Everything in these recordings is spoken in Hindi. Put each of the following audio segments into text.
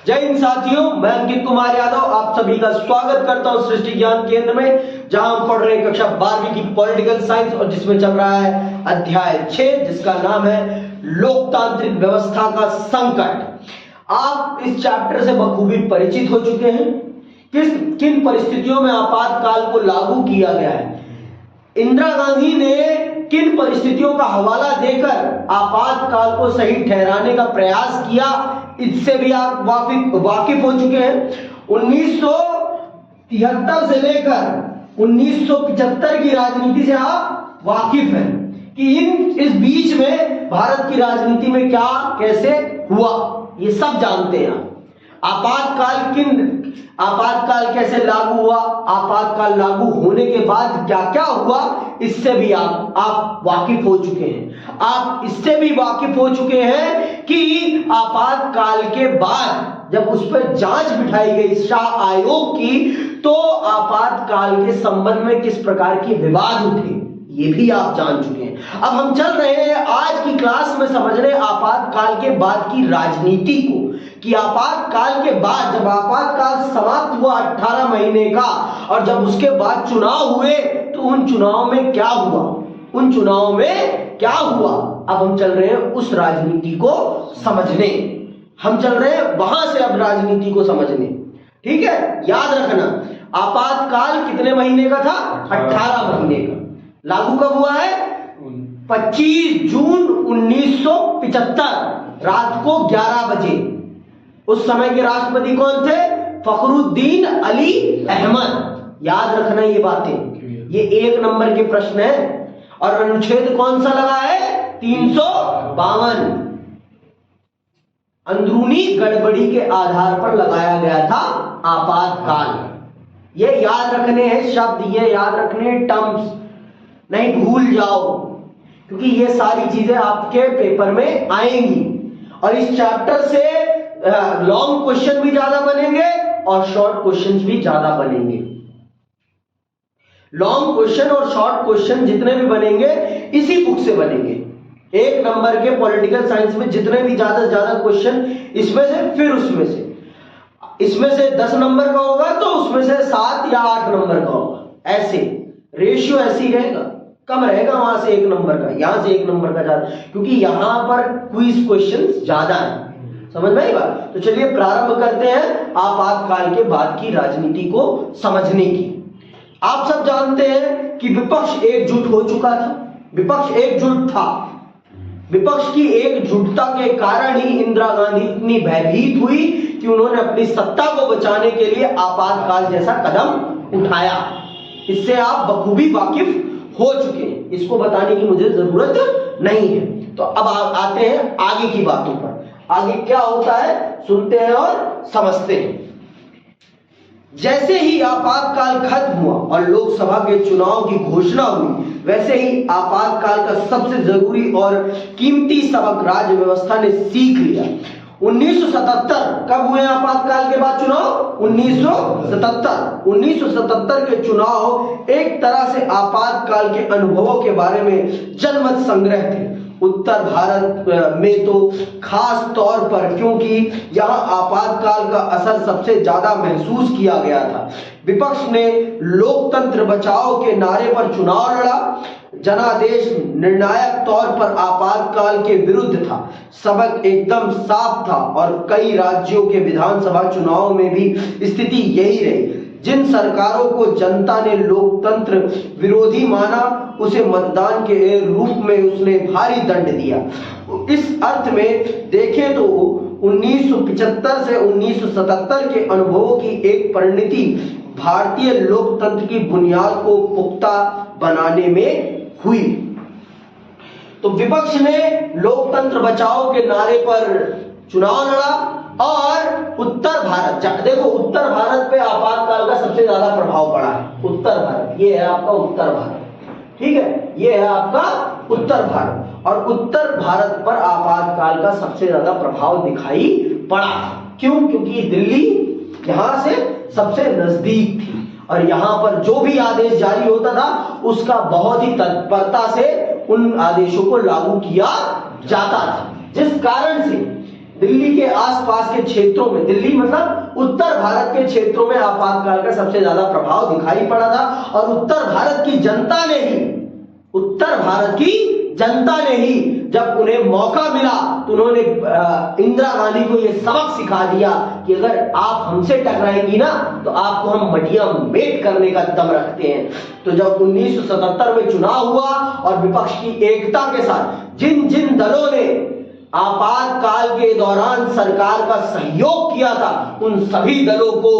जय हिंद साथियों, मैं अंकित कुमार यादव आप सभी का स्वागत करता हूं सृष्टि ज्ञान केंद्र में, जहां हम पढ़ रहे हैं कक्षा 12वीं की पॉलिटिकल साइंस और जिसमें चल रहा है अध्याय 6 जिसका नाम है लोकतांत्रिक व्यवस्था का संकट। आप इस चैप्टर से बखूबी परिचित हो चुके हैं। किन परिस्थितियों में आपातकाल को लागू किया गया है, इंदिरा गांधी ने किन परिस्थितियों का हवाला देकर आपातकाल को सही ठहराने का प्रयास किया, इससे भी आप वाकिफ हो चुके हैं। 1973 से लेकर 1975 की राजनीति से आप वाकिफ हैं कि इस बीच में भारत की राजनीति में क्या कैसे हुआ, ये सब जानते हैं। आपातकाल कैसे लागू हुआ, आपातकाल लागू होने के बाद क्या क्या हुआ, इससे भी आप वाकिफ हो चुके हैं। आप इससे भी वाकिफ हो चुके हैं कि आपातकाल के बाद जब उस पर जांच बिठाई गई शाह आयोग की, तो आपातकाल के संबंध में किस प्रकार के विवाद उठे, ये भी आप जान चुके हैं। अब हम चल रहे हैं आज की क्लास में समझने आपातकाल के बाद की राजनीति को, कि आपातकाल के बाद जब आपातकाल समाप्त हुआ 18 महीने का और जब उसके बाद चुनाव हुए तो उन चुनाव में क्या हुआ, अब हम चल रहे हैं उस राजनीति को समझने, हम चल रहे हैं वहां से अब राजनीति को समझने। ठीक है, याद रखना आपातकाल कितने महीने का था, 18 महीने का। लागू कब हुआ है, 25 जून 1975 रात को 11 बजे। उस समय के राष्ट्रपति कौन थे, फखरुद्दीन अली अहमद। याद रखना ये बातें, ये 1 नंबर के प्रश्न है। और अनुच्छेद कौन सा लगा है, 352। अंदरूनी गड़बड़ी के आधार पर लगाया गया था आपातकाल। ये याद रखने हैं शब्द, ये याद रखने हैं टर्म्स, नहीं भूल जाओ, क्योंकि ये सारी चीजें आपके पेपर में आएंगी। और इस चैप्टर से लॉन्ग क्वेश्चन भी ज्यादा बनेंगे और शॉर्ट क्वेश्चंस भी ज्यादा बनेंगे। लॉन्ग क्वेश्चन और शॉर्ट क्वेश्चन जितने भी बनेंगे इसी बुक से बनेंगे। 1 नंबर के पॉलिटिकल साइंस में जितने भी ज्यादा से ज्यादा क्वेश्चन इसमें से, फिर उसमें से, इसमें से 10 नंबर का होगा तो उसमें से 7 या 8 नंबर का होगा। ऐसे रेशियो ऐसे ही रहेगा, कम रहेगा वहां से 1 नंबर का, यहां से 1 नंबर का ज्यादा, क्योंकि यहां पर क्विज क्वेश्चन ज्यादा है। समझ में आई बात? तो चलिए प्रारंभ करते हैं आपातकाल के बाद की राजनीति को समझने की। आप सब जानते हैं कि विपक्ष एकजुट हो चुका था, विपक्ष एकजुट था। विपक्ष की एकजुटता के कारण ही इंदिरा गांधी इतनी भयभीत हुई कि उन्होंने अपनी सत्ता को बचाने के लिए आपातकाल जैसा कदम उठाया। इससे आप बखूबी वाकिफ हो चुके हैं, इसको बताने की मुझे जरूरत नहीं है। तो अब आते हैं आगे की बातों पर। आगे क्या होता है सुनते हैं और समझते हैं। जैसे ही आपातकाल खत्म हुआ और लोकसभा के चुनाव की घोषणा हुई, वैसे ही आपातकाल का सबसे जरूरी और कीमती सबक राज्य व्यवस्था ने सीख लिया। 1977 कब हुए आपातकाल के बाद चुनाव, 1977 के चुनाव एक तरह से आपातकाल के अनुभवों के बारे में जनमत संग्रह थे। उत्तर भारत में तो खास तौर पर, क्योंकि यहां आपातकाल का असर सबसे ज्यादा महसूस किया गया था। विपक्ष ने लोकतंत्र बचाओ के नारे पर चुनाव लड़ा। जनादेश निर्णायक तौर पर आपातकाल के विरुद्ध था। सबक एकदम साफ था और कई राज्यों के विधानसभा चुनाव में भी स्थिति यही रही। जिन सरकारों को जनता ने लोकतंत्र विरोधी माना, उसे मतदान के रूप में उसने भारी दंड दिया। इस अर्थ में देखें तो 1975 से 1977 के अनुभवों की एक परिणति भारतीय लोकतंत्र की बुनियाद को पुख्ता बनाने में हुई। तो विपक्ष ने लोकतंत्र बचाओ के नारे पर चुनाव लड़ा और उत्तर भारत, देखो उत्तर भारत पे आपातकाल का सबसे ज्यादा प्रभाव पड़ा है। उत्तर भारत, ये है आपका उत्तर भारत, ठीक है, ये है आपका उत्तर भारत। और उत्तर भारत पर आपातकाल का सबसे ज्यादा प्रभाव दिखाई पड़ा। क्यों? क्योंकि दिल्ली यहां से सबसे नजदीक थी और यहां पर जो भी आदेश जारी होता था उसका बहुत ही तत्परता से उन आदेशों को लागू किया जाता था, जिस कारण से दिल्ली के आसपास के क्षेत्रों में, दिल्ली मतलब उत्तर भारत के क्षेत्रों में आपातकाल का सबसे ज्यादा प्रभाव दिखाई पड़ा था। और उत्तर भारत की जनता ने ही, उत्तर भारत की जनता ने ही जब उन्हें मौका मिला तो उन्होंने इंदिरा गांधी को यह सबक सिखा दिया कि अगर आप हमसे टकराएंगी ना तो आपको हम मटिया मेट करने का दम रखते हैं। तो जब 1977 में चुनाव हुआ और विपक्ष की एकता के साथ जिन जिन दलों ने आपातकाल के दौरान सरकार का सहयोग किया था, उन सभी दलों को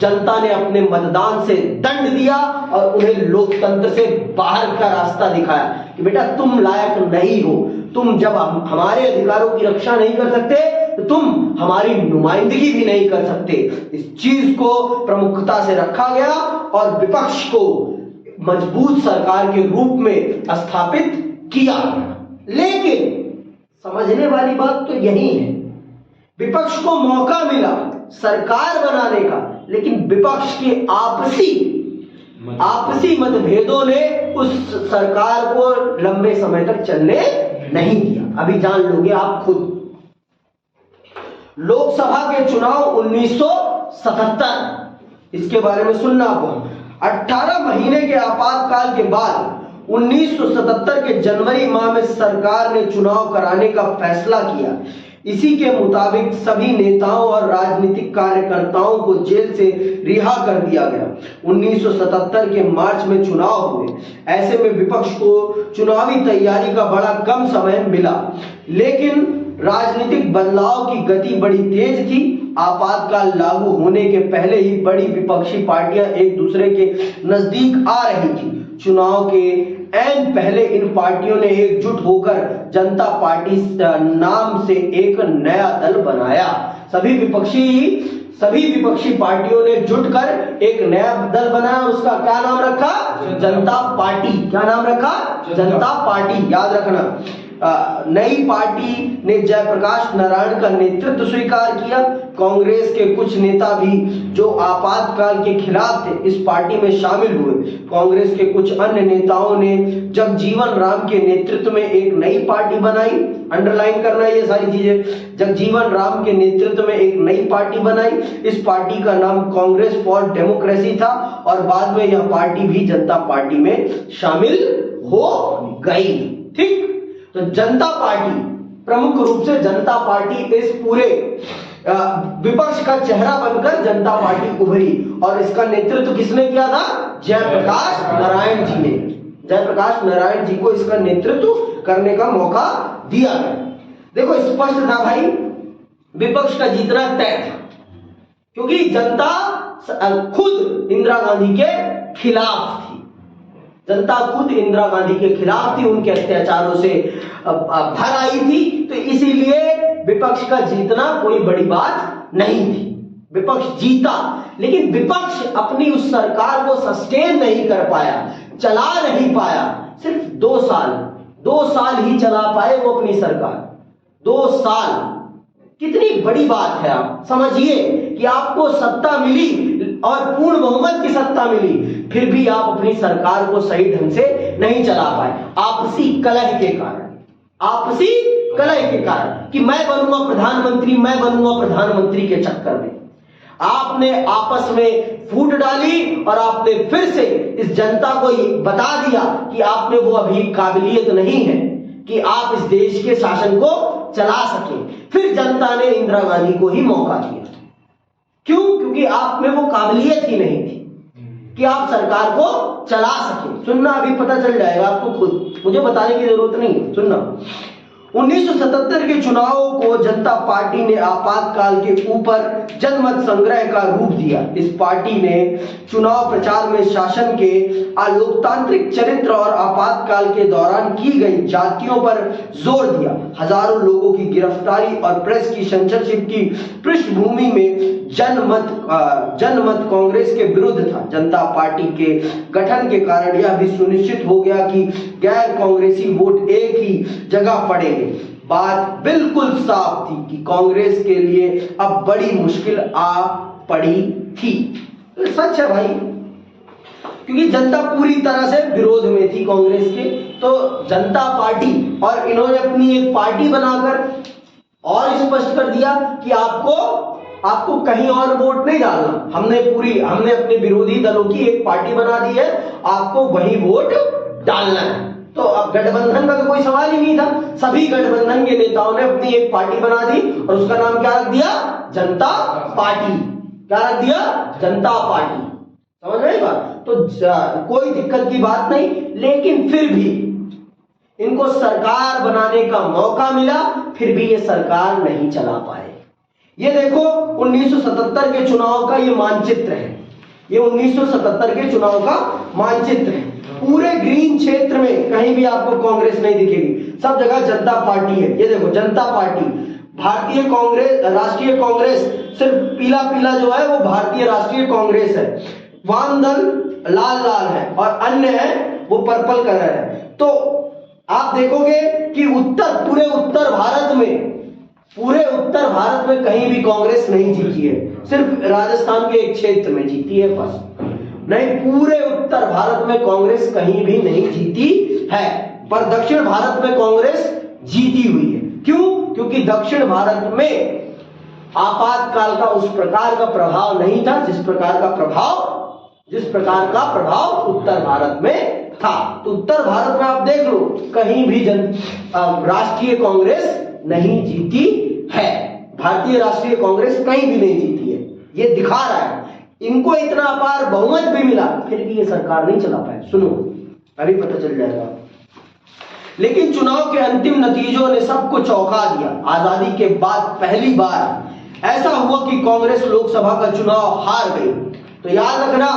जनता ने अपने मतदान से दंड दिया और उन्हें लोकतंत्र से बाहर का रास्ता दिखाया कि बेटा तुम लायक नहीं हो, तुम जब हमारे अधिकारों की रक्षा नहीं कर सकते तो तुम हमारी नुमाइंदगी भी नहीं कर सकते। इस चीज को प्रमुखता से रखा गया और विपक्ष को मजबूत सरकार के रूप में स्थापित किया गया। लेकिन समझने वाली बात तो यही है, विपक्ष को मौका मिला सरकार बनाने का, लेकिन विपक्ष के आपसी मतभेदों ने उस सरकार को लंबे समय तक चलने नहीं दिया। अभी जान लोगे आप खुद। लोकसभा के चुनाव 1977, इसके बारे में सुनना आपको। 18 महीने के आपातकाल के बाद 1977 के जनवरी माह में सरकार ने चुनाव कराने का फैसला किया। इसी के मुताबिक सभी नेताओं और राजनीतिक कार्यकर्ताओं को जेल से रिहा कर दिया गया। 1977 के मार्च में चुनाव हुए। ऐसे में विपक्ष को चुनावी तैयारी का बड़ा कम समय मिला, लेकिन राजनीतिक बदलाव की गति बड़ी तेज थी। आपातकाल लागू होने के पहले ही बड़ी विपक्षी पार्टियां एक दूसरे के नजदीक आ रही थी। चुनाव के ऐन पहले इन पार्टियों ने एकजुट होकर जनता पार्टी नाम से एक नया दल बनाया। सभी विपक्षी पार्टियों ने जुटकर एक नया दल बनाया और उसका क्या नाम रखा? जनता पार्टी। क्या नाम रखा? जनता पार्टी। याद रखना। नई पार्टी ने जयप्रकाश नारायण का नेतृत्व स्वीकार किया। कांग्रेस के कुछ नेता भी जो आपातकाल के खिलाफ थे इस पार्टी में शामिल हुए। कांग्रेस के कुछ अन्य नेताओं ने जगजीवन राम के नेतृत्व में एक नई पार्टी बनाई। अंडरलाइन करना ये सारी चीजें। जगजीवन राम के नेतृत्व में एक नई पार्टी बनाई। इस पार्टी का नाम कांग्रेस फॉर डेमोक्रेसी था और बाद में यह पार्टी भी जनता पार्टी में शामिल हो गई। ठीक, तो जनता पार्टी, प्रमुख रूप से जनता पार्टी इस पूरे विपक्ष का चेहरा बनकर जनता पार्टी उभरी और इसका नेतृत्व किसने किया था? जयप्रकाश नारायण जी ने। जयप्रकाश नारायण जी को इसका नेतृत्व करने का मौका दिया गया। देखो स्पष्ट था भाई, विपक्ष का जीतना तय था, क्योंकि जनता खुद इंदिरा गांधी के खिलाफ थी। जनता खुद इंदिरा गांधी के खिलाफ थी, उनके अत्याचारों से भर आई थी। तो इसीलिए विपक्ष का जीतना कोई बड़ी बात नहीं थी। विपक्ष जीता, लेकिन विपक्ष अपनी उस सरकार को सस्टेन नहीं कर पाया, चला नहीं पाया। सिर्फ 2 साल ही चला पाए वो अपनी सरकार। 2 साल कितनी बड़ी बात है। आप समझिए कि आपको सत्ता मिली और पूर्ण बहुमत की सत्ता मिली, फिर भी आप अपनी सरकार को सही ढंग से नहीं चला पाए। आपसी कलह के कारण, आपसी कलह के कारण कि मैं बनूंगा प्रधानमंत्री के चक्कर में आपने आपस में फूट डाली और आपने फिर से इस जनता को बता दिया कि आप में वो अभी काबिलियत नहीं है कि आप इस देश के शासन को चला सके। फिर जनता ने इंदिरा गांधी को ही मौका दिया। क्यों? क्योंकि आप में वो काबिलियत ही नहीं थी कि आप सरकार को चला सके। सुनना, अभी पता चल जाएगा आपको खुद, मुझे बताने की जरूरत नहीं है। सुनना, 1977 के चुनाव को जनता पार्टी ने आपातकाल के ऊपर जनमत संग्रह का रूप दिया। इस पार्टी ने चुनाव प्रचार में शासन के अलोकतांत्रिक चरित्र और आपातकाल के दौरान की गई जातियों पर जोर दिया। हजारों लोगों की गिरफ्तारी और प्रेस की सेंसरशिप की पृष्ठभूमि में जनमत कांग्रेस के विरुद्ध था। जनता पार्टी के गठन के कारण यह भी सुनिश्चित हो गया कि गैर कांग्रेसी वोट एक ही जगह पड़ेंगे। बात बिल्कुल साफ थी कि कांग्रेस के लिए अब बड़ी मुश्किल आ पड़ी थी। सच है भाई, क्योंकि जनता पूरी तरह से विरोध में थी कांग्रेस के। तो जनता पार्टी, और इन्होंने अपनी एक पार्टी बनाकर और स्पष्ट कर दिया कि आपको कहीं और वोट नहीं डालना। हमने अपने विरोधी दलों की एक पार्टी बना दी है, आपको वही वोट डालना है। तो अब गठबंधन का तो कोई सवाल ही नहीं था। सभी गठबंधन के नेताओं ने अपनी एक पार्टी बना दी और उसका नाम क्या रख दिया? जनता पार्टी। क्या रख दिया? जनता पार्टी। समझ रहे बात? तो कोई दिक्कत की बात नहीं, लेकिन फिर भी इनको सरकार बनाने का मौका मिला, फिर भी ये सरकार नहीं चला पाए। ये देखो 1977 के चुनाव का ये मानचित्र है। ये 1977 के चुनाव का मानचित्र है। पूरे ग्रीन क्षेत्र में कहीं भी आपको कांग्रेस नहीं दिखेगी, सब जगह जनता पार्टी है। ये देखो जनता पार्टी, भारतीय कांग्रेस, राष्ट्रीय कांग्रेस, सिर्फ पीला पीला जो है वो भारतीय राष्ट्रीय कांग्रेस है। वाम दल लाल लाल है और अन्य है वो पर्पल कलर है। तो आप देखोगे कि पूरे उत्तर भारत में कहीं भी कांग्रेस नहीं जीती है, सिर्फ राजस्थान के एक क्षेत्र में जीती है बस। नहीं, पूरे उत्तर भारत में कांग्रेस कहीं भी नहीं जीती है, पर दक्षिण भारत में कांग्रेस जीती हुई है। क्यों? क्योंकि दक्षिण भारत में आपातकाल का उस प्रकार का प्रभाव नहीं था जिस प्रकार का प्रभाव उत्तर भारत में था। तो उत्तर भारत में आप देख लो, कहीं भी राष्ट्रीय कांग्रेस नहीं जीती है। भारतीय राष्ट्रीय कांग्रेस कहीं भी नहीं जीती है। ये दिखा रहा है। इनको इतना अपार बहुमत भी मिला, फिर भी ये सरकार नहीं चला पाए। सुनो, अभी पता चल जाएगा। लेकिन चुनाव के अंतिम नतीजों ने सबको चौंका दिया। आजादी के बाद पहली बार ऐसा हुआ कि कांग्रेस लोकसभा का चुनाव हार गई। तो याद रखना,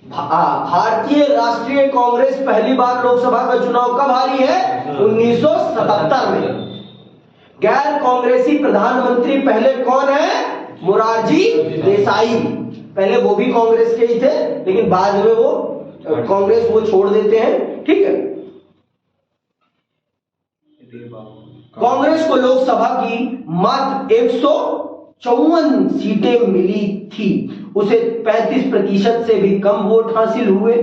भारतीय राष्ट्रीय कांग्रेस पहली बार लोकसभा का चुनाव कब हारी है? 1977 में। गैर कांग्रेसी प्रधानमंत्री पहले कौन है? मोरारजी देसाई। पहले वो भी कांग्रेस के ही थे, लेकिन बाद में वो कांग्रेस वो छोड़ देते हैं। ठीक है। कांग्रेस को लोकसभा की मात्र 154 सीटें मिली थी। उसे 35% से भी कम वोट हासिल हुए।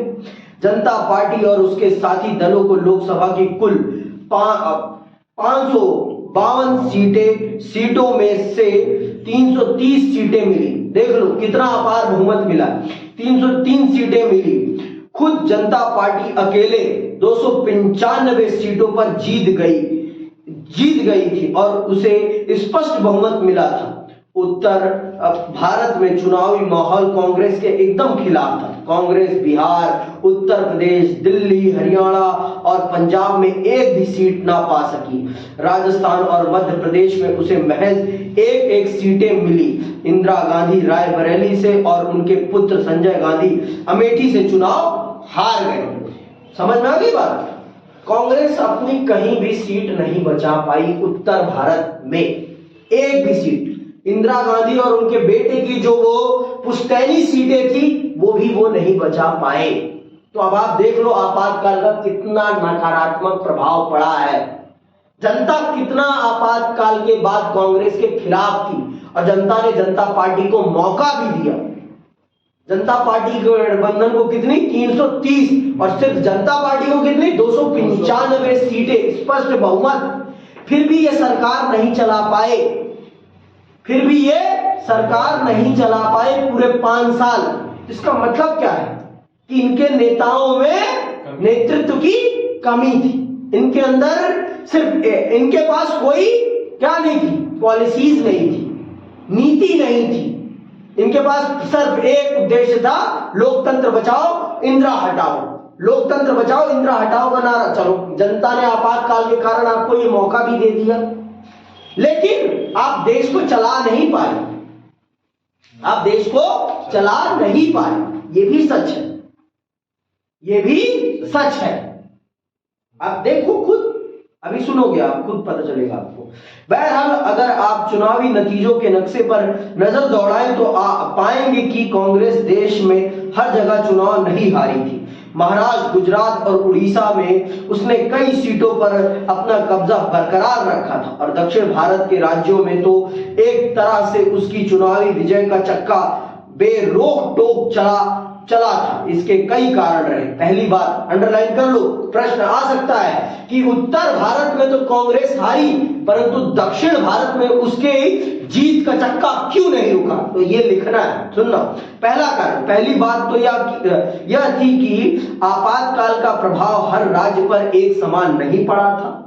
जनता पार्टी और उसके साथी दलों को लोकसभा की कुल 552 सीटों में से 330 सीटें मिली। देख लो कितना अपार बहुमत मिला। 303 सीटें मिली। खुद जनता पार्टी अकेले 295 सीटों पर जीत गई थी और उसे स्पष्ट बहुमत मिला था। उत्तर भारत में चुनावी माहौल कांग्रेस के एकदम खिलाफ था। कांग्रेस बिहार, उत्तर प्रदेश, दिल्ली, हरियाणा और पंजाब में एक भी सीट ना पा सकी। राजस्थान और मध्य प्रदेश में उसे महज एक सीटें मिली। इंदिरा गांधी रायबरेली से और उनके पुत्र संजय गांधी अमेठी से चुनाव हार गए। समझ में आ गई बात? कांग्रेस अपनी कहीं भी सीट नहीं बचा पाई उत्तर भारत में, एक भी सीट। इंदिरा गांधी और उनके बेटे की जो वो पुश्तैनी सीटें थी वो नहीं बचा पाए। तो अब आप देख लो आपातकाल का कितना नकारात्मक प्रभाव पड़ा है। जनता कितना आपातकाल के बाद कांग्रेस के खिलाफ थी और जनता ने जनता पार्टी को मौका भी दिया। जनता पार्टी के गठबंधन को कितनी 330 और सिर्फ जनता पार्टी को कितनी 295 सीटें, स्पष्ट बहुमत। फिर भी ये सरकार नहीं चला पाए। पूरे 5 साल। इसका मतलब क्या है कि इनके नेताओं में नेतृत्व की कमी थी। इनके अंदर सिर्फ इनके पास कोई क्या नहीं थी, पॉलिसीज नहीं थी, नीति नहीं थी। इनके पास सिर्फ एक उद्देश्य था, लोकतंत्र बचाओ इंदिरा हटाओ, लोकतंत्र बचाओ इंदिरा हटाओ का नारा। चलो, जनता ने आपातकाल के कारण आपको ये मौका भी दे दिया, लेकिन आप देश को चला नहीं पाए। ये भी सच है। आप देखो खुद, अभी सुनोगे आप, खुद पता चलेगा आपको। बहरहाल अगर आप चुनावी नतीजों के नक्शे पर नजर दौड़ाएं तो आप पाएंगे कि कांग्रेस देश में हर जगह चुनाव नहीं हारी थी। महाराष्ट्र, गुजरात और उड़ीसा में उसने कई सीटों पर अपना कब्जा बरकरार रखा था और दक्षिण भारत के राज्यों में तो एक तरह से उसकी चुनावी विजय का चक्का बेरोक टोक चला चला था। इसके कई कारण रहे। पहली बात अंडरलाइन कर लो, प्रश्न आ सकता है कि उत्तर भारत में तो कांग्रेस हारी, परंतु दक्षिण भारत में उसके जीत का चक्का क्यों नहीं रुका? तो ये लिखना है, सुनना। पहला कारण, पहली बात तो यह थी कि आपातकाल का प्रभाव हर राज्य पर एक समान नहीं पड़ा था।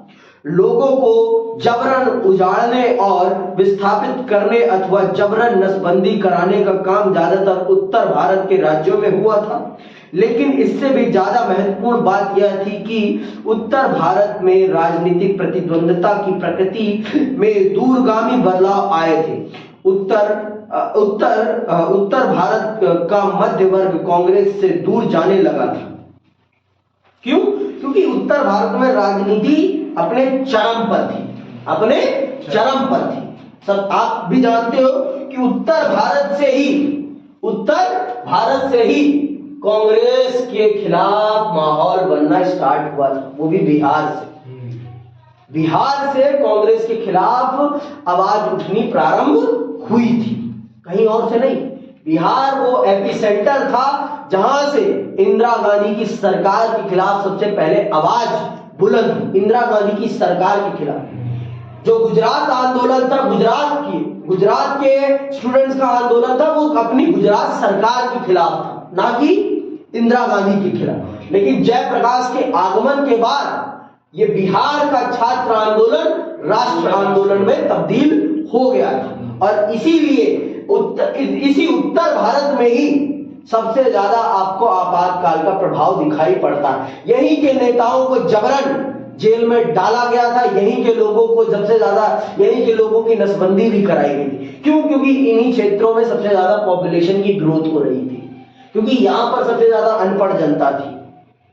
लोगों को जबरन उजाड़ने और विस्थापित करने अथवा जबरन नसबंदी कराने का काम ज्यादातर उत्तर भारत के राज्यों में हुआ था। लेकिन इससे भी ज्यादा महत्वपूर्ण बात यह थी कि उत्तर भारत में राजनीतिक प्रतिद्वंद्विता की प्रकृति में दूरगामी बदलाव आए थे। उत्तर भारत का मध्य वर्ग कांग्रेस से दूर जाने लगा था। क्यों? क्योंकि उत्तर भारत में राजनीति अपने चरम पर थी, अपने चरम पर थी। सब आप भी जानते हो कि उत्तर भारत से ही कांग्रेस के खिलाफ माहौल बनना स्टार्ट हुआ था, वो भी बिहार से कांग्रेस के खिलाफ आवाज उठनी प्रारंभ हुई थी, कहीं और से नहीं। बिहार वो एपिसेंटर था जहां से इंदिरा गांधी की सरकार के खिलाफ सबसे पहले आवाज बुलंद, इंदिरा गांधी की सरकार के खिलाफ। जो गुजरात आंदोलन था, गुजरात के स्टूडेंट्स का आंदोलन था, वो अपनी गुजरात सरकार के खिलाफ था, ना कि इंदिरा गांधी के खिलाफ। लेकिन जयप्रकाश के आगमन के बाद ये बिहार का छात्र आंदोलन राष्ट्र आंदोलन में तब्दील हो गया था। और इसीलिए इसी उत्तर भारत में ही सबसे ज्यादा आपको आपातकाल का प्रभाव दिखाई पड़ता है। यहीं के नेताओं को जबरन जेल में डाला गया था, यहीं के लोगों को सबसे ज्यादा, यहीं के लोगों की नसबंदी भी कराई गई थी। क्यों? क्योंकि इन्हीं क्षेत्रों में सबसे ज्यादा पॉपुलेशन की ग्रोथ हो रही थी, क्योंकि यहां पर सबसे ज्यादा अनपढ़ जनता थी।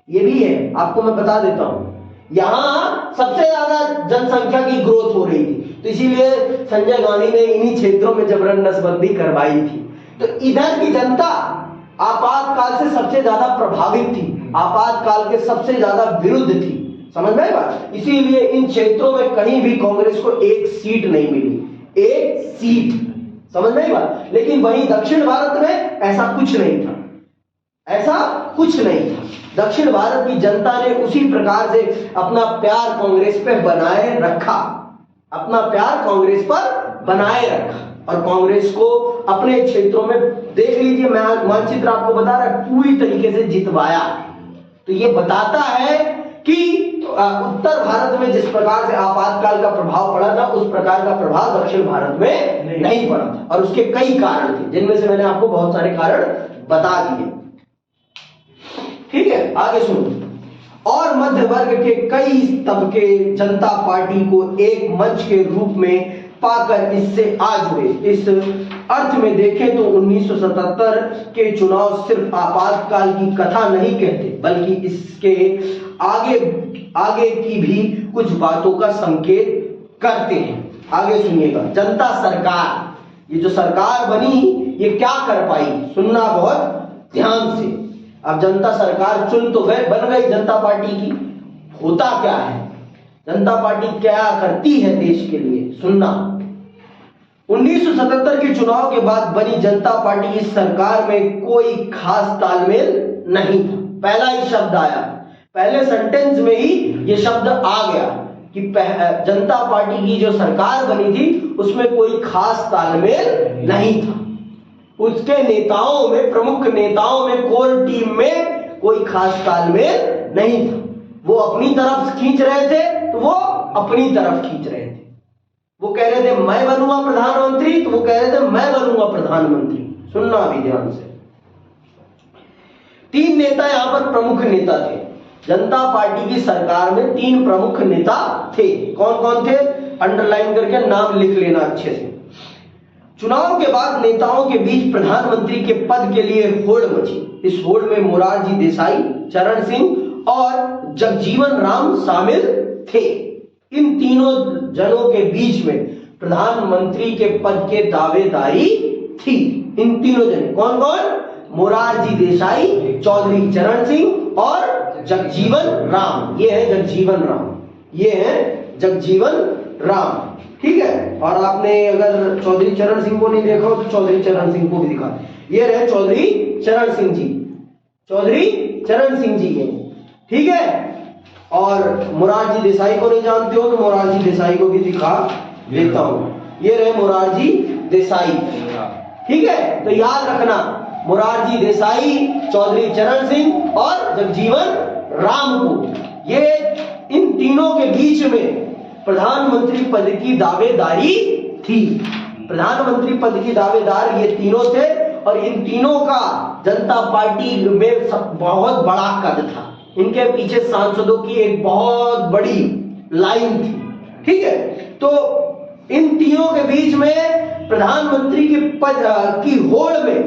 ये भी है, आपको मैं बता देता हूं, यहां सबसे ज्यादा जनसंख्या की ग्रोथ हो रही थी, तो इसीलिए संजय गांधी ने इन्हीं क्षेत्रों में जबरन नसबंदी करवाई थी। तो इधर की जनता आपातकाल से सबसे ज्यादा प्रभावित थी, आपातकाल के सबसे ज्यादा विरुद्ध थी। समझ में आई बात? इसीलिए इन क्षेत्रों में कहीं भी कांग्रेस को एक सीट नहीं मिली, एक सीट। समझ में आई बात? लेकिन वहीं दक्षिण भारत में ऐसा कुछ नहीं था, ऐसा कुछ नहीं था। दक्षिण भारत की जनता ने उसी प्रकार से अपना प्यार कांग्रेस पे बनाए रखा, अपना प्यार कांग्रेस पर बनाए रखा और कांग्रेस को अपने क्षेत्रों में, देख लीजिए मैं मानचित्र आपको बता रहा, पूरी तरीके से जितवाया। तो ये बताता है कि उत्तर भारत में जिस प्रकार से आपातकाल का प्रभाव पड़ा था, उस प्रकार का प्रभाव दक्षिण भारत में नहीं पड़ा था। और उसके कई कारण थे, जिनमें से मैंने आपको बहुत सारे कारण बता दिए। ठीक है, आगे सुनो। और मध्य वर्ग के कई तबके जनता पार्टी को एक मंच के रूप में पाकर इससे आज हुए। इस अर्थ में देखें तो 1977 के चुनाव सिर्फ आपातकाल की कथा नहीं कहते, बल्कि इसके आगे की भी कुछ बातों का संकेत करते हैं। आगे सुनिएगा। जनता सरकार, ये जो सरकार बनी, ये क्या कर पाई? सुनना बहुत ध्यान से। अब जनता सरकार चुन तो गए, बन गई जनता पार्टी की, होता क्या है, जनता पार्टी क्या करती है देश के लिए? सुनना। 1977 के चुनाव के बाद बनी जनता पार्टी की सरकार में कोई खास तालमेल नहीं था। पहला ही शब्द आया, पहले सेंटेंस में ही ये शब्द आ गया कि जनता पार्टी की जो सरकार बनी थी उसमें कोई खास तालमेल नहीं था। उसके नेताओं में, प्रमुख नेताओं में, कोर टीम में कोई खास तालमेल नहीं था। वो अपनी तरफ खींच रहे थे तो वो अपनी तरफ खींच रहे थे। वो कह रहे थे मैं बनूंगा प्रधानमंत्री, तो वो कह रहे थे मैं बनूंगा प्रधानमंत्री। सुनना अभी ध्यान से। 3 नेता यहां पर प्रमुख नेता थे। जनता पार्टी की सरकार में 3 प्रमुख नेता थे। कौन कौन थे? अंडरलाइन करके नाम लिख लेना अच्छे से। चुनाव के बाद नेताओं के बीच प्रधानमंत्री के पद के लिए होड़ मची। इस होड़ में मोरारजी देसाई, चरण सिंह और जगजीवन राम शामिल थे। इन तीनों जनों के बीच में प्रधानमंत्री के पद के दावेदारी थी। इन तीनों जन कौन कौन? मोरारजी देसाई, चौधरी चरण सिंह और जगजीवन राम। ये है जगजीवन राम, ये है जगजीवन राम। ठीक है। और आपने अगर चौधरी चरण सिंह को नहीं देखा हो तो चौधरी चरण सिंह को भी दिखा। ये रहे चौधरी चरण सिंह जी, चौधरी चरण सिंह जी हैं, ठीक है। और मोरारजी देसाई को नहीं जानते हो तो मोरारजी देसाई को भी दिखा देता हूं। ये रहे मोरारजी देसाई, ठीक है। तो याद रखना, मोरारजी देसाई, चौधरी चरण सिंह और जगजीवन राम को, ये इन तीनों के बीच में प्रधानमंत्री पद की दावेदारी थी। प्रधानमंत्री पद की दावेदार ये तीनों थे और इन तीनों का जनता पार्टी में बहुत बड़ा कद था। इनके पीछे सांसदों की एक बहुत बड़ी लाइन थी, ठीक है। तो इन तीनों के बीच में प्रधानमंत्री के पद की होड़ में,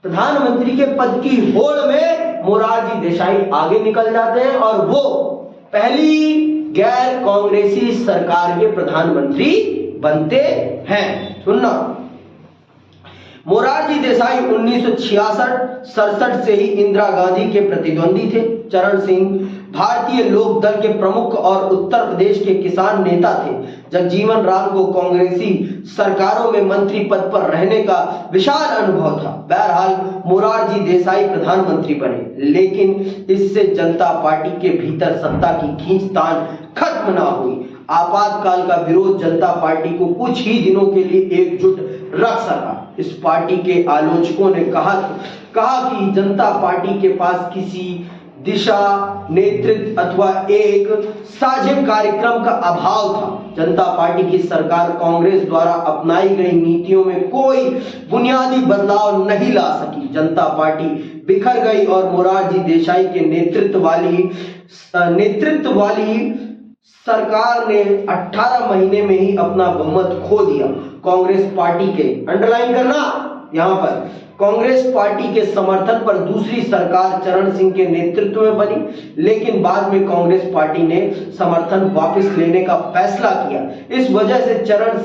प्रधानमंत्री के पद की होड़ में मोरारजी देसाई आगे निकल जाते हैं और वो पहली गैर कांग्रेसी सरकार के प्रधानमंत्री बनते हैं। सुनना, मोरारजी देसाई 1966-67 से ही इंदिरा गांधी के प्रतिद्वंदी थे। चरण सिंह भारतीय लोक दल के प्रमुख और उत्तर प्रदेश के किसान नेता थे। जगजीवन राम को कांग्रेसी सरकारों में मंत्री पद पर रहने का विशाल अनुभव था। बहरहाल मोरारजी देसाई प्रधानमंत्री बने, लेकिन इससे जनता पार्टी के भीतर सत्ता की खींचतान खत्म ना हुई। आपातकाल का विरोध जनता पार्टी को कुछ ही दिनों के लिए एकजुट रख सका। इस पार्टी के आलोचकों ने कहा कि जनता पार्टी के पास किसी दिशा, नेतृत्व अथवा एक साझे कार्यक्रम का अभाव था। जनता पार्टी की सरकार कांग्रेस द्वारा अपनाई गई नीतियों में कोई बुनियादी बदलाव नहीं ला सकी। जनता पार्टी बिखर गई और मोरारजी देसाई के नेतृत्व वाली सरकार ने 18 महीने में ही अपना बहुमत खो दिया। कांग्रेस पार्टी के, अंडरलाइन करना यहां पर, कांग्रेस पार्टी के समर्थन पर दूसरी सरकार चरण सिंह के नेतृत्व में बनी, लेकिन बाद में कांग्रेस पार्टी ने समर्थन वापस लेने का फैसला किया। इस वजह से चरण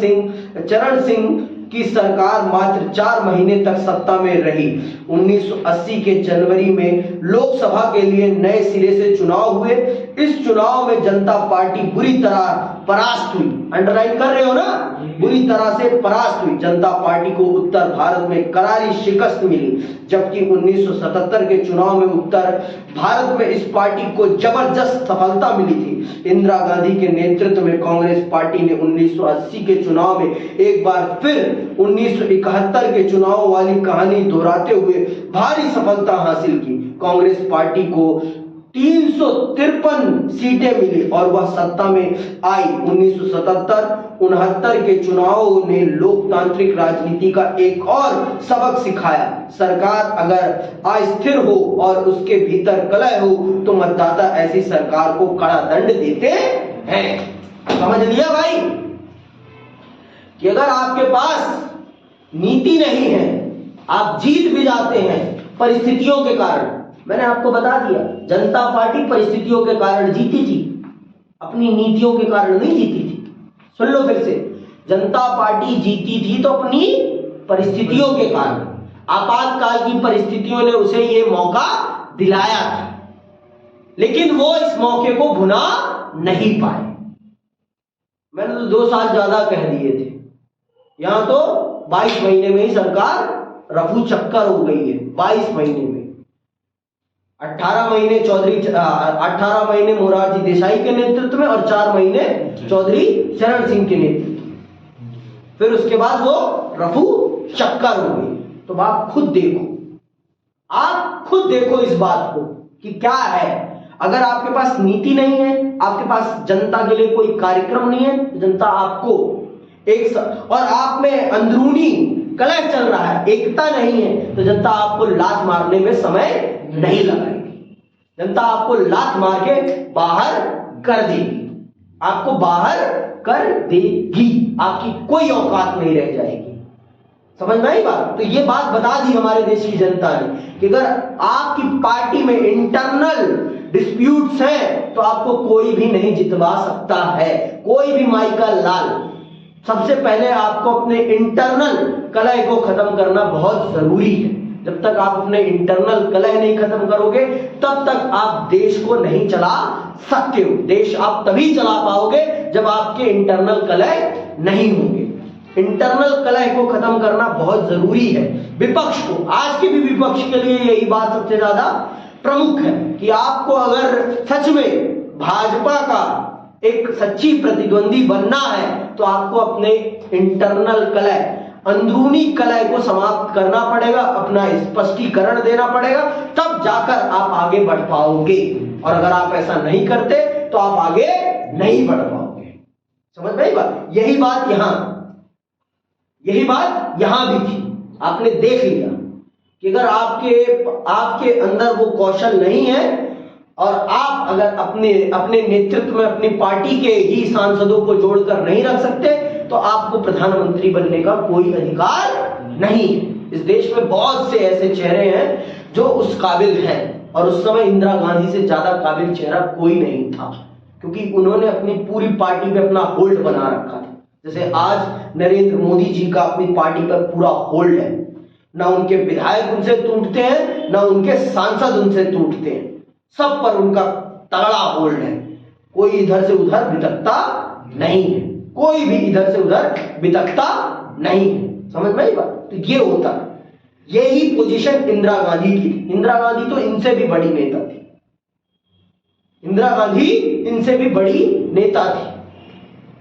सिंह की सरकार मात्र 4 महीने तक सत्ता में रही। 1980 के जनवरी में लोकसभा के लिए नए सिरे से चुनाव हुए। इस चुनाव में जनता पार्टी बुरी तरह परास्त हुई। अंडरलाइन कर रहे हो ना, बुरी तरह से परास्त हुई। जनता पार्टी को उत्तर भारत में करारी शिकस्त मिली, जबकि 1977 के चुनाव में उत्तर भारत में इस पार्टी को जबरदस्त सफलता मिली थी। इंदिरा गांधी के नेतृत्व में कांग्रेस पार्टी ने 1980 के चुनाव में एक बार फिर 1971 के चुनाव वाली कहानी दोहराते हुए भारी सफलता हासिल की। कांग्रेस पार्टी को 353 सीटें मिली और वह सत्ता में आई। 1977-69 के चुनावों ने लोकतांत्रिक राजनीति का एक और सबक सिखाया। सरकार अगर अस्थिर हो और उसके भीतर कलह हो तो मतदाता ऐसी सरकार को कड़ा दंड देते हैं। समझ लिया भाई, कि अगर आपके पास नीति नहीं है, आप जीत भी जाते हैं परिस्थितियों के कारण। मैंने आपको बता दिया, जनता पार्टी परिस्थितियों के कारण जीती थी, अपनी नीतियों के कारण नहीं जीती थी। सुन लो फिर से, जनता पार्टी जीती थी तो अपनी परिस्थितियों के कारण, आपातकाल की परिस्थितियों ने उसे ये मौका दिलाया था, लेकिन वो इस मौके को भुना नहीं पाए। मैंने तो 2 साल ज्यादा कह दिए थे, यहां तो 22 महीने में ही सरकार रफू चक्कर हो गई है। 22 महीने में 18 महीने मोरारजी देसाई के नेतृत्व में और 4 महीने चौधरी चरण सिंह के नेतृत्व में, फिर उसके बाद वो रफू चक्कर हो गई। तो आप खुद देखो इस बात को कि क्या है। अगर आपके पास नीति नहीं है, आपके पास जनता के लिए कोई कार्यक्रम नहीं है, तो जनता आपको और आप में अंदरूनी कलह चल रहा है, एकता नहीं है, तो जनता आपको लात मारने में समय नहीं लगाएगी। जनता आपको लात मार के बाहर कर देगी, आपको बाहर कर देगी, आपकी कोई औकात नहीं रह जाएगी। समझ में आई बात? तो ये बात बता दी हमारे देश की जनता ने कि अगर आपकी पार्टी में इंटरनल डिस्प्यूट्स हैं तो आपको कोई भी नहीं जितवा सकता है, कोई भी माई का लाल। सबसे पहले आपको अपने इंटरनल कलह को खत्म करना बहुत जरूरी है। जब तक आप अपने इंटरनल कलह नहीं खत्म करोगे, तब तक आप देश को नहीं चला सकते हो। देश आप तभी चला पाओगे जब आपके इंटरनल कलह नहीं होंगे। इंटरनल कलह को खत्म करना बहुत जरूरी है। विपक्ष को, आज के भी विपक्ष के लिए यही बात सबसे ज्यादा प्रमुख है कि आपको अगर सच में भाजपा का एक सच्ची प्रतिद्वंदी बनना है तो आपको अपने इंटरनल कलह, अंदरूनी कलह को समाप्त करना पड़ेगा, अपना स्पष्टीकरण देना पड़ेगा, तब जाकर आप आगे बढ़ पाओगे। और अगर आप ऐसा नहीं करते तो आप आगे नहीं बढ़ पाओगे। समझ में आई बात? यही बात यहां भी थी। आपने देख लिया कि अगर आपके अंदर वो कौशल नहीं है और आप अगर अपने नेतृत्व में अपनी पार्टी के ही सांसदों को जोड़कर नहीं रख सकते तो आपको प्रधानमंत्री बनने का कोई अधिकार नहीं है। इस देश में बहुत से ऐसे चेहरे हैं जो उस काबिल हैं, और उस समय इंदिरा गांधी से ज्यादा काबिल चेहरा कोई नहीं था, क्योंकि उन्होंने अपनी पूरी पार्टी पे अपना होल्ड बना रखा था। जैसे आज नरेंद्र मोदी जी का अपनी पार्टी पर पूरा होल्ड है, ना उनके विधायक उनसे टूटते हैं, ना उनके सांसद उनसे टूटते हैं, सब पर उनका तगड़ा होल्ड है। कोई इधर से उधर बितकता नहीं है, कोई भी इधर से उधर बितकता नहीं है। समझ में आई बात? तो ये होता है, यही पोजीशन इंदिरा गांधी की थी। इंदिरा गांधी तो इनसे भी बड़ी नेता थी, इंदिरा गांधी इनसे भी बड़ी नेता थी।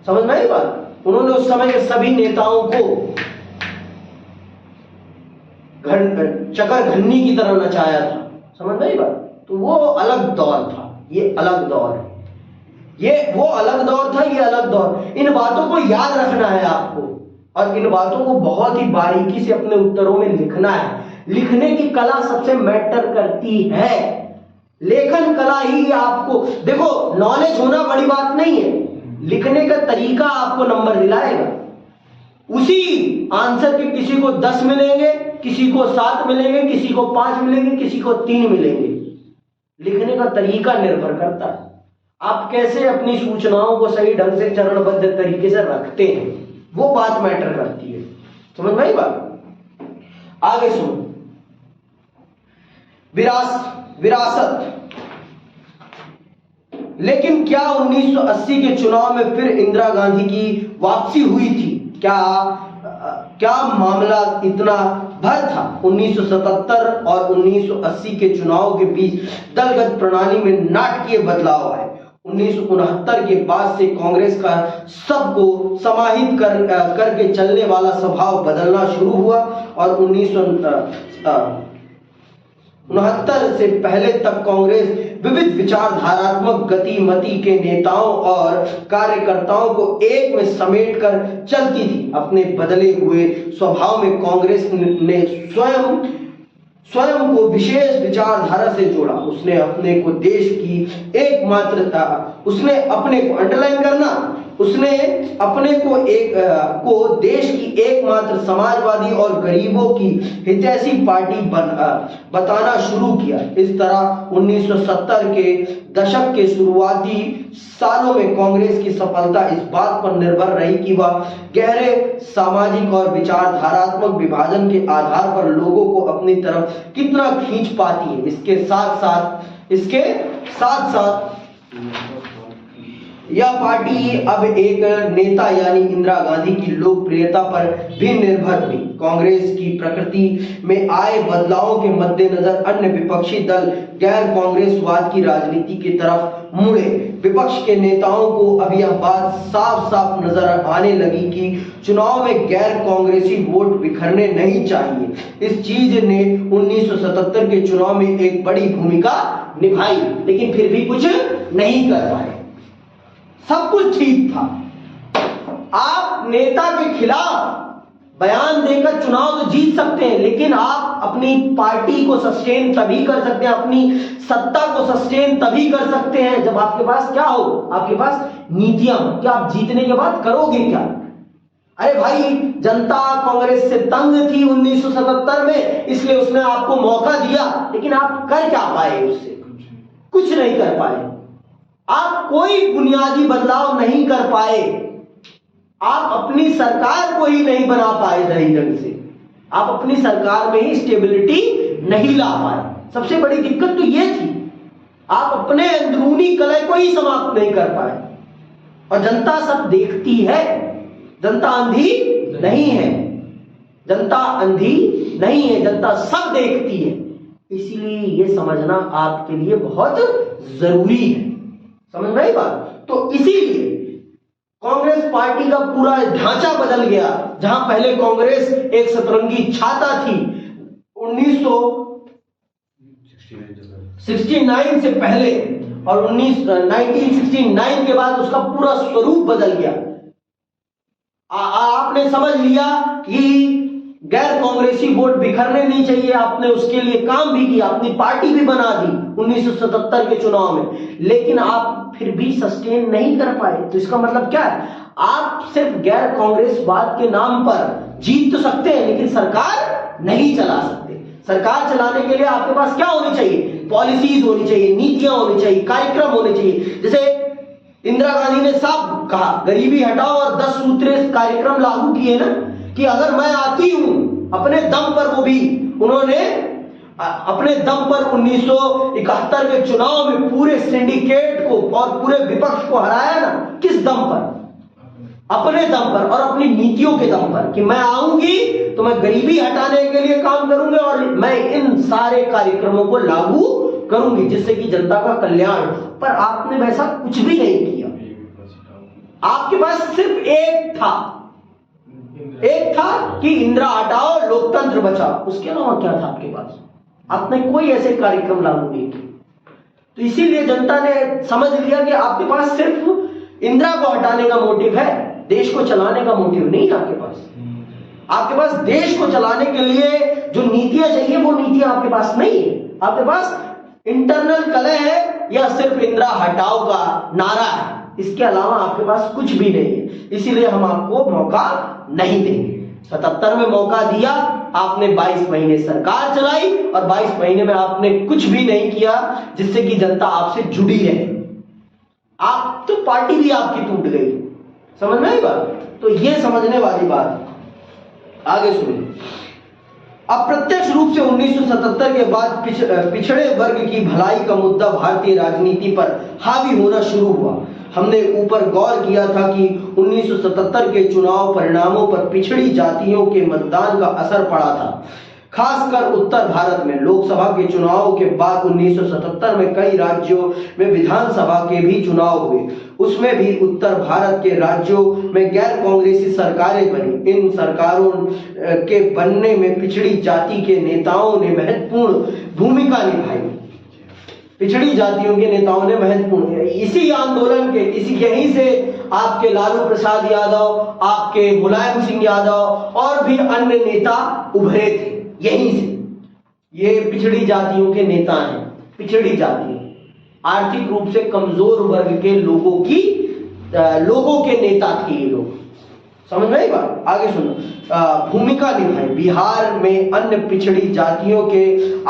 समझ में आई बात? उन्होंने उस समय के सभी नेताओं को चकर घन्नी की तरह नचाया था। समझ में आई बात? तो वो अलग दौर था, ये अलग दौर है। वो अलग दौर था, ये अलग दौर। इन बातों को याद रखना है आपको, और इन बातों को बहुत ही बारीकी से अपने उत्तरों में लिखना है। लिखने की कला सबसे मैटर करती है। लेखन कला ही आपको, देखो, नॉलेज होना बड़ी बात नहीं है, लिखने का तरीका आपको नंबर दिलाएगा। उसी आंसर के किसी को 10 मिलेंगे, किसी को 7 मिलेंगे, किसी को 5 मिलेंगे, किसी को 3 मिलेंगे। लिखने का तरीका निर्भर करता है आप कैसे अपनी सूचनाओं को सही ढंग से चरणबद्ध तरीके से रखते हैं, वो बात मैटर करती है। समझ में आई बात? आगे सुनो। विरासत। लेकिन क्या 1980 के चुनाव में फिर इंदिरा गांधी की वापसी हुई थी? क्या मामला इतना भर था? 1977 और 1980 के चुनाव के बीच दलगत प्रणाली में नाटकीय बदलाव आए। 1969 के बाद से कांग्रेस का सबको समाहित करके चलने वाला स्वभाव बदलना शुरू हुआ, और 1969 से पहले तक कांग्रेस विविध विचारधारात्मक गतिमति के नेताओं और कार्यकर्ताओं को एक में समेट कर चलती थी। अपने बदले हुए स्वभाव में कांग्रेस ने स्वयं को विशेष विचारधारा से जोड़ा। उसने अपने को देश की एकमात्र, उसने अपने को अंडरलाइन करना, उसने अपने को देश की एकमात्र समाजवादी और गरीबों की हितैषी पार्टी बताना शुरू किया। इस तरह 1970 के दशक के शुरुआती सालों में कांग्रेस की सफलता इस बात पर निर्भर रही कि वह गहरे सामाजिक और विचारधारात्मक विभाजन के आधार पर लोगों को अपनी तरफ कितना खींच पाती है। इसके साथ साथ यह पार्टी अब एक नेता यानी इंदिरा गांधी की लोकप्रियता पर भी निर्भर हुई। कांग्रेस की प्रकृति में आए बदलावों के मद्देनजर अन्य विपक्षी दल गैर कांग्रेसवाद की राजनीति की तरफ मुड़े। विपक्ष के नेताओं को अब यह बात साफ साफ नजर आने लगी कि चुनाव में गैर कांग्रेसी वोट बिखरने नहीं चाहिए। इस चीज ने 1977 के चुनाव में एक बड़ी भूमिका निभाई, लेकिन फिर भी कुछ नहीं कर पाए। सब कुछ ठीक था। आप नेता के खिलाफ बयान देकर चुनाव तो जीत सकते हैं, लेकिन आप अपनी पार्टी को सस्टेन तभी कर सकते हैं, अपनी सत्ता को सस्टेन तभी कर सकते हैं जब आपके पास क्या हो, आपके पास नीतियां हो। क्या आप जीतने के बाद करोगे क्या? अरे भाई, जनता कांग्रेस से तंग थी 1977 में, इसलिए उसने आपको मौका दिया, लेकिन आप कर क्या पाए? उससे कुछ नहीं कर पाए। आप कोई बुनियादी बदलाव नहीं कर पाए। आप अपनी सरकार को ही नहीं बना पाए सही ढंग से। आप अपनी सरकार में ही स्टेबिलिटी नहीं ला पाए। सबसे बड़ी दिक्कत तो ये थी, आप अपने अंदरूनी कलह को ही समाप्त नहीं कर पाए। और जनता सब देखती है, जनता अंधी नहीं है, जनता अंधी नहीं है, जनता सब देखती है। इसीलिए ये समझना आपके लिए बहुत जरूरी है। समझ में आई बात? तो इसीलिए कांग्रेस पार्टी का पूरा ढांचा बदल गया। जहां पहले कांग्रेस एक सतरंगी छाता थी, 1969 से पहले और 1969 के बाद उसका पूरा स्वरूप बदल गया। आपने समझ लिया कि गैर कांग्रेसी वोट बिखरने नहीं चाहिए, आपने उसके लिए काम भी किया, अपनी पार्टी भी बना दी 1977 के चुनाव में, लेकिन आप फिर भी सस्टेन नहीं कर पाए। तो इसका मतलब क्या है? आप सिर्फ गैर कांग्रेसवाद के नाम पर जीत तो सकते हैं, लेकिन सरकार नहीं चला सकते। सरकार चलाने के लिए आपके पास क्या होनी चाहिए? पॉलिसीज होनी चाहिए, नीतियां होनी चाहिए, कार्यक्रम होने चाहिए। जैसे इंदिरा गांधी ने साफ कहा, गरीबी हटाओ और 10 सूत्रीय कार्यक्रम लागू किए ना, कि अगर मैं आती हूं अपने दम पर, वो भी उन्होंने अपने दम पर 1971 के चुनाव में पूरे सिंडिकेट को और पूरे विपक्ष को हराया ना। किस दम पर? अपने दम पर और अपनी नीतियों के दम पर, कि मैं आऊंगी तो मैं गरीबी हटाने के लिए काम करूंगी और मैं इन सारे कार्यक्रमों को लागू करूंगी जिससे कि जनता का कल्याण। पर आपने वैसा कुछ भी नहीं किया। आपके पास सिर्फ एक था कि इंदिरा हटाओ, लोकतंत्र बचाओ। उसके अलावा क्या था आपके पास? आपने कोई ऐसे कार्यक्रम लागू नहीं किए। तो इसीलिए जनता ने समझ लिया कि आपके पास सिर्फ इंदिरा को हटाने का मोटिव है, देश को चलाने का मोटिव नहीं है आपके पास। आपके पास देश को चलाने के लिए जो नीतियां चाहिए वो नीतियां आपके पास नहीं है। आपके पास इंटरनल कलह है या सिर्फ इंदिरा हटाओ का नारा है, इसके अलावा आपके पास कुछ भी नहीं है। इसीलिए हम आपको मौका नहीं देंगे। 77 में मौका दिया, आपने 22 महीने सरकार चलाई और 22 महीने में आपने कुछ भी नहीं किया जिससे कि जनता आपसे जुड़ी रहे। आप तो पार्टी भी आपकी टूट गई। समझ में आई बात? तो ये समझने वाली बात। आगे सुनिए। अप्रत्यक्ष रूप से 1977 के बाद पिछड़े वर्ग की भलाई का मुद्दा भारतीय राजनीति पर हावी होना शुरू हुआ। हमने ऊपर गौर किया था कि 1977 के चुनाव परिणामों पर पिछड़ी जातियों के मतदान का असर पड़ा था। खासकर उत्तर भारत में लोकसभा के चुनाव के बाद 1977 में कई राज्यों में विधानसभा के भी चुनाव हुए। उसमें भी उत्तर भारत के राज्यों में गैर कांग्रेसी सरकारें बनी। इन सरकारों के बनने में पिछड़ी जाति के नेताओं ने महत्वपूर्ण भूमिका निभाई। पिछड़ी जातियों के नेताओं ने महत्वपूर्ण, इसी आंदोलन के यहीं से आपके लालू प्रसाद यादव, आपके मुलायम सिंह यादव और भी अन्य नेता उभरे थे। यहीं से ये पिछड़ी जातियों के नेता हैं। पिछड़ी जाति आर्थिक रूप से कमजोर वर्ग के लोगों के नेता थे ये लोग। समझ में आई बात? आगे सुनो। भूमिका निभाई। बिहार में अन्य पिछड़ी जातियों के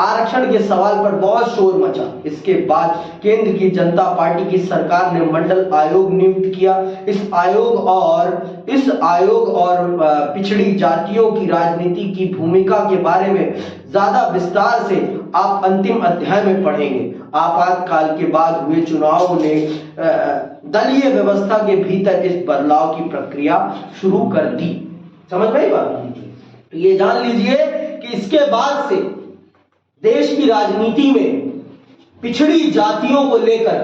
आरक्षण के सवाल पर बहुत शोर मचा। इसके बाद केंद्र की जनता पार्टी की सरकार ने मंडल आयोग नियुक्त किया। इस आयोग और पिछड़ी जातियों की राजनीति की भूमिका के बारे में ज्यादा विस्तार से आप अंतिम अध्याय में पढ़ेंगे। आपातकाल के बाद हुए चुनाव ने दलीय व्यवस्था के भीतर इस बदलाव की प्रक्रिया शुरू कर दी। समझ में आई बात? तो ये जान लीजिए कि इसके बाद से देश की राजनीति में पिछड़ी जातियों को लेकर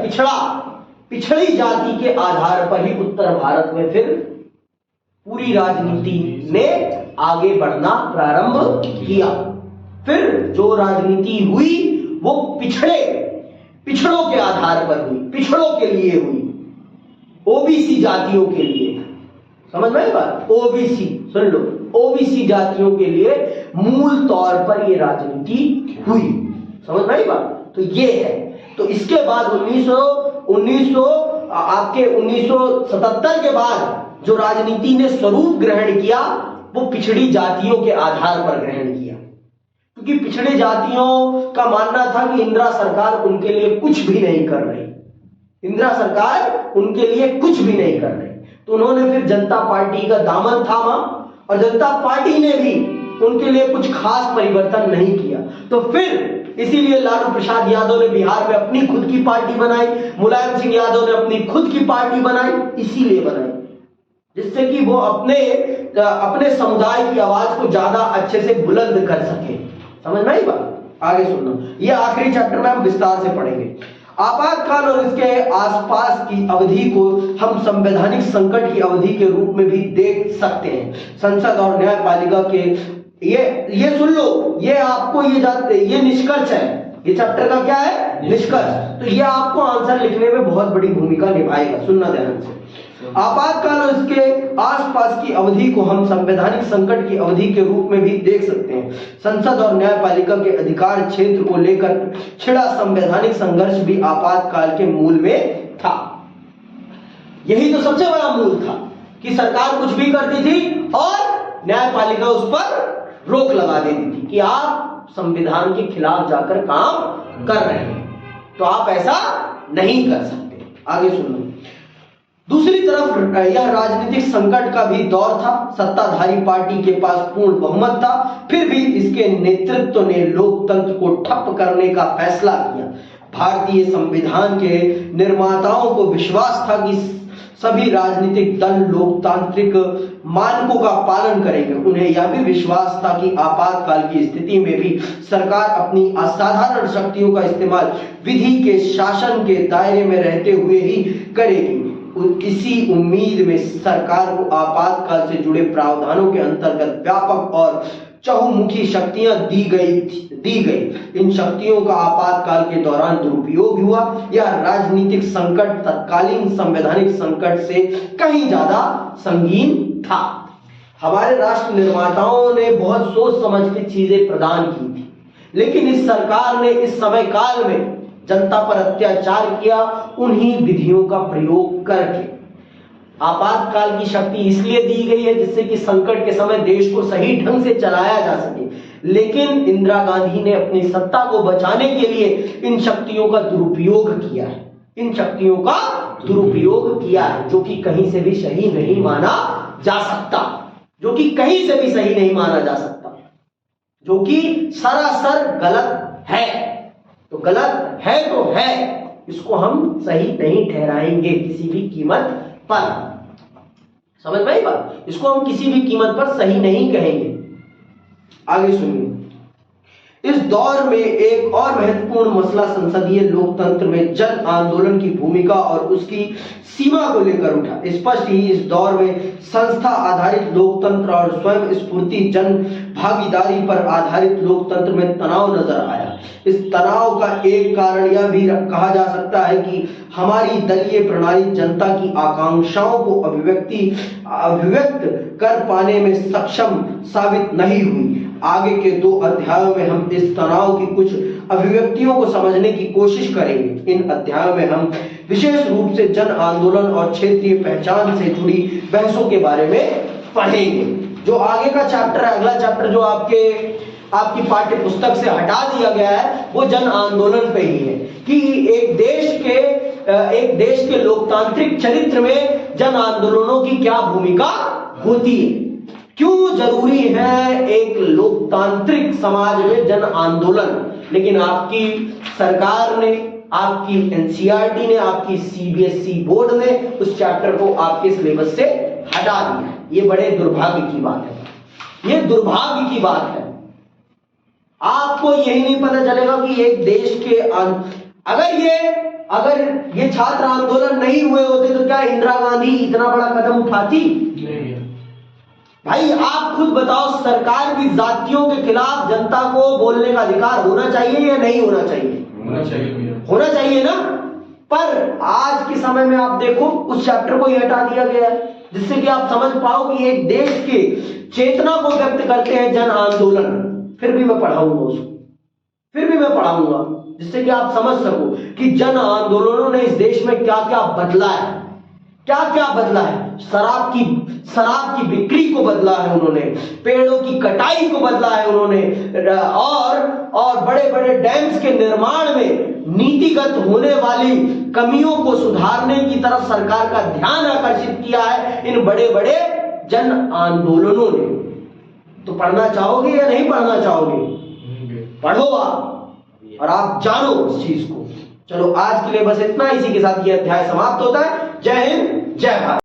पिछड़ी जाति के आधार पर ही उत्तर भारत में फिर पूरी राजनीति ने आगे बढ़ना प्रारंभ किया। फिर जो राजनीति हुई वो पिछड़ों के आधार पर हुई, पिछड़ों के लिए हुई, ओबीसी जातियों के लिए। समझ में आई बात? ओबीसी, सुन लो, ओबीसी जातियों के लिए मूल तौर पर ये राजनीति हुई। समझ में आई बात? तो ये है। तो इसके बाद 1977 के बाद जो राजनीति ने स्वरूप ग्रहण किया वो पिछड़ी जातियों के आधार पर ग्रहण किया, क्योंकि पिछड़ी जातियों का मानना था कि इंदिरा सरकार उनके लिए कुछ भी नहीं कर रही। इंदिरा सरकार उनके लिए कुछ भी नहीं कर रही। तो उन्होंने फिर जनता पार्टी का दामन थामा और जनता पार्टी ने भी उनके लिए कुछ खास परिवर्तन नहीं किया। तो फिर इसीलिए लालू प्रसाद यादव ने बिहार में अपनी खुद की पार्टी बनाई, मुलायम सिंह यादव ने अपनी खुद की पार्टी बनाई। इसीलिए बनाई जिससे कि वो अपने समुदाय की आवाज को ज्यादा अच्छे से बुलंद कर सके। समझ में आई बात? आगे सुनना, ये आखिरी चैप्टर में हम विस्तार से पढ़ेंगे। आपातकाल और इसके आसपास की अवधि को हम संवैधानिक संकट की अवधि के रूप में भी देख सकते हैं। संसद और न्यायपालिका के ये सुन लो, ये आपको ये निष्कर्ष है, ये चैप्टर का क्या है? निष्कर्ष। तो ये आपको आंसर लिखने में बहुत बड़ी भूमिका निभाएगा, सुनना ध्यान से। आपातकाल और इसके आसपास की अवधि को हम संवैधानिक संकट की अवधि के रूप में भी देख सकते हैं। संसद और न्यायपालिका के अधिकार क्षेत्र को लेकर छिड़ा संवैधानिक संघर्ष भी आपातकाल के मूल में था। यही तो सबसे बड़ा मूल था कि सरकार कुछ भी करती थी और न्यायपालिका उस पर रोक लगा देती थी कि आप संविधान के खिलाफ जाकर काम कर रहे हैं, तो आप ऐसा नहीं कर सकते। आगे सुनो। दूसरी तरफ यह राजनीतिक संकट का भी दौर था। सत्ताधारी पार्टी के पास पूर्ण बहुमत था, फिर भी इसके नेतृत्व ने लोकतंत्र को ठप करने का फैसला किया। भारतीय संविधान के निर्माताओं को विश्वास था कि सभी राजनीतिक दल लोकतांत्रिक मानकों का पालन करेंगे। उन्हें यह भी विश्वास था कि आपातकाल की स्थिति में भी सरकार अपनी असाधारण शक्तियों का इस्तेमाल विधि के शासन के दायरे में रहते हुए ही करेगी। इसी उम्मीद में सरकार को आपातकाल से जुड़े प्रावधानों के अंतर्गत व्यापक और चहुमुखी शक्तियां दी गई। इन शक्तियों का आपातकाल के दौरान दुरुपयोग हुआ। यह राजनीतिक संकट तत्कालीन संवैधानिक संकट से कहीं ज्यादा संगीन था। हमारे राष्ट्र निर्माताओं ने बहुत सोच समझ के चीजें प्रदान की थी, लेकिन इस सरकार ने इस समय काल में जनता पर अत्याचार किया, उन्हीं विधियों का प्रयोग करके। आपातकाल की शक्ति इसलिए दी गई है जिससे कि संकट के समय देश को सही ढंग से चलाया जा सके, लेकिन इंदिरा गांधी ने अपनी सत्ता को बचाने के लिए इन शक्तियों का दुरुपयोग किया है। इन शक्तियों का दुरुपयोग किया है, जो कि कहीं से भी सही नहीं माना जा सकता, जो कि कहीं से भी सही नहीं माना जा सकता, जो कि सरासर गलत है। तो गलत है तो है, इसको हम सही नहीं ठहराएंगे किसी भी कीमत पर। समझ में आई बात? इसको हम किसी भी कीमत पर सही नहीं कहेंगे। आगे सुनिए। इस दौर में एक और महत्वपूर्ण मसला संसदीय लोकतंत्र में जन आंदोलन की भूमिका और उसकी सीमा को लेकर उठा। स्पष्ट ही इस दौर में संस्था आधारित लोकतंत्र और स्वयं स्फूर्ति जन भागीदारी पर आधारित लोकतंत्र में तनाव नजर आया। इस तनाव का एक कारण यह भी कहा जा सकता है कि हमारी दलीय प्रणाली जनता की आकांक्षाओं को अभिव्यक्त कर पाने में सक्षम साबित नहीं हुई। आगे के 2 अध्यायों में हम इस तनाव की कुछ अभिव्यक्तियों को समझने की कोशिश करेंगे। इन अध्यायों में हम विशेष रूप से जन आंदोलन और क्षेत्रीय पहचान से जुड़ी बहसों के बारे में पढ़ेंगे। जो आगे का चैप्टर है, अगला चैप्टर जो आपकी पाठ्य पुस्तक से हटा दिया गया है, वो जन आंदोलन पे ही है कि एक देश के लोकतांत्रिक चरित्र में जन आंदोलनों की क्या भूमिका होती है, क्यों जरूरी है एक लोकतांत्रिक समाज में जन आंदोलन। लेकिन आपकी सरकार ने, आपकी एनसीईआरटी ने, आपकी सीबीएसई बोर्ड ने उस चैप्टर को आपके सिलेबस से हटा दिया। ये बड़े दुर्भाग्य की बात है, ये दुर्भाग्य की बात है। आपको यही नहीं पता चलेगा कि एक देश के अगर ये छात्र आंदोलन नहीं हुए होते तो क्या इंदिरा गांधी इतना बड़ा कदम उठाती? भाई आप खुद बताओ, सरकार की जातियों के खिलाफ जनता को बोलने का अधिकार होना चाहिए या नहीं होना चाहिए? होना चाहिए भैया, होना चाहिए ना। पर आज के समय में आप देखो, उस चैप्टर को ही हटा दिया गया है, जिससे कि आप समझ पाओ कि एक देश के चेतना को व्यक्त करते हैं जन आंदोलन। फिर भी मैं पढ़ाऊंगा उसको, फिर भी मैं पढ़ाऊंगा, जिससे कि आप समझ सको कि जन आंदोलनों ने इस देश में क्या क्या बदला है, क्या क्या बदला है। शराब की बिक्री को बदला है उन्होंने, पेड़ों की कटाई को बदला है उन्होंने, और बड़े बड़े डैम्स के निर्माण में नीतिगत होने वाली कमियों को सुधारने की तरफ सरकार का ध्यान आकर्षित किया है इन बड़े बड़े जन आंदोलनों ने। तो पढ़ना चाहोगे या नहीं पढ़ना चाहोगे? पढ़ो आप और आप जानो इस चीज को। चलो आज के लिए बस इतना, इसी के साथ ये अध्याय समाप्त होता है। जय हिंद, जय भारत।